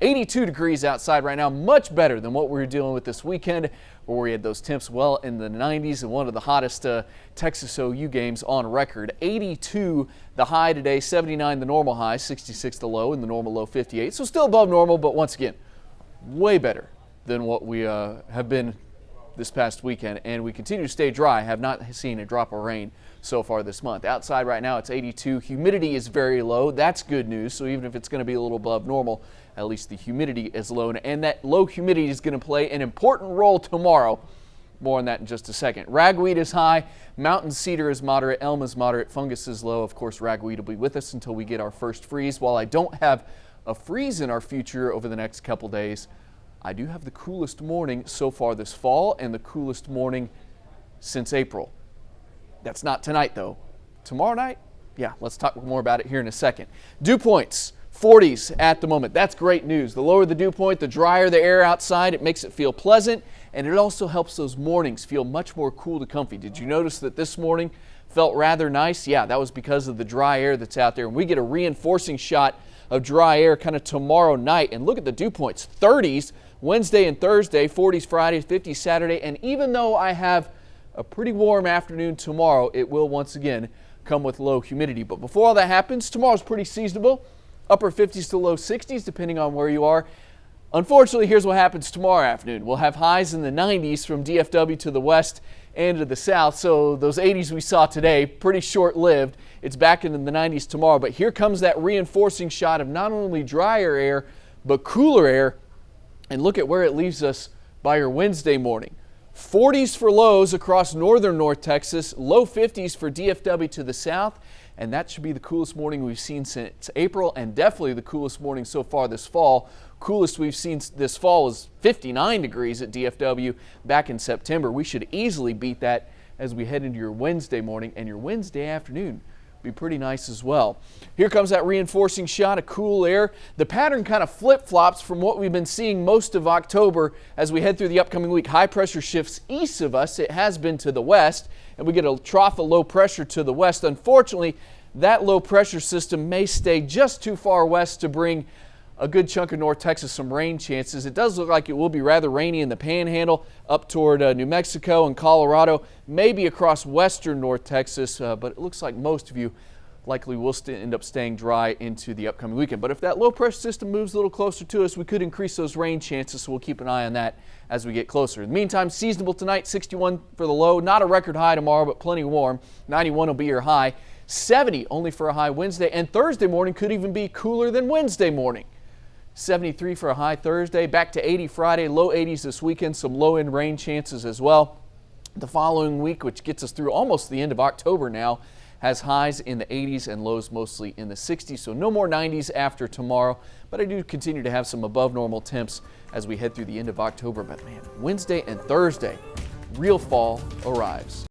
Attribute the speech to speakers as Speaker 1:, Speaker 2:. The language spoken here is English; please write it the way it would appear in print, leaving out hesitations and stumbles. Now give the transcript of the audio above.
Speaker 1: 82 degrees outside right now, much better than what we were dealing with this weekend, where we had those temps well in the 90s and one of the hottest Texas OU games on record. 82 the high today, 79 the normal high, 66 the low, and the normal low 58. So still above normal, but once again, way better than what we have been this past weekend, and we continue to stay dry. Have not seen a drop of rain so far this month. Outside right now it's 82. Humidity is very low. That's good news. So even if it's going to be a little above normal, at least the humidity is low, and that low humidity is going to play an important role tomorrow. More on that in just a second. Ragweed is high, mountain cedar is moderate, elm is moderate, fungus is low. Of course, ragweed will be with us until we get our first freeze. While I don't have a freeze in our future over the next couple days, I do have the coolest morning so far this fall and the coolest morning since April. That's not tonight though. Tomorrow night? Yeah, let's talk more about it here in a second. Dew points, 40s at the moment. That's great news. The lower the dew point, the drier the air outside. It makes it feel pleasant, and it also helps those mornings feel much more cool to comfy. Did you notice that this morning felt rather nice? Yeah, that was because of the dry air that's out there, and we get a reinforcing shot of dry air kind of tomorrow night. And look at the dew points, 30s Wednesday and Thursday, 40s Friday, 50s Saturday, and even though I have a pretty warm afternoon tomorrow, it will once again come with low humidity. But before all that happens, tomorrow's pretty seasonable, upper 50s to low 60s depending on where you are. Unfortunately, here's what happens tomorrow afternoon. We'll have highs in the 90s from DFW to the west and to the south, so those 80s we saw today, pretty short-lived. It's back into the 90s tomorrow, but here comes that reinforcing shot of not only drier air, but cooler air. And look at where it leaves us by your Wednesday morning. 40s for lows across northern North Texas, low 50s for DFW to the south, and that should be the coolest morning we've seen since April, and definitely the coolest morning so far this fall. Coolest we've seen this fall was 59 degrees at DFW back in September. We should easily beat that as we head into your Wednesday morning, and your Wednesday afternoon be pretty nice as well. Here comes that reinforcing shot of cool air. The pattern kind of flip-flops from what we've been seeing most of October as we head through the upcoming week. High pressure shifts east of us. It has been to the west, and we get a trough of low pressure to the west. Unfortunately, that low pressure system may stay just too far west to bring a good chunk of North Texas some rain chances. It does look like it will be rather rainy in the Panhandle up toward New Mexico and Colorado, maybe across western North Texas, but it looks like most of you likely will end up staying dry into the upcoming weekend. But if that low pressure system moves a little closer to us, we could increase those rain chances, so we'll keep an eye on that as we get closer. In the meantime, seasonable tonight, 61 for the low, not a record high tomorrow, but plenty warm. 91 will be your high, 70 only for a high Wednesday, and Thursday morning could even be cooler than Wednesday morning. 73 for a high Thursday, back to 80 Friday, low 80s this weekend, some low-end rain chances as well. The following week, which gets us through almost the end of October now, has highs in the 80s and lows mostly in the 60s, so no more 90s after tomorrow, but I do continue to have some above normal temps as we head through the end of October. But man, Wednesday and Thursday, real fall arrives.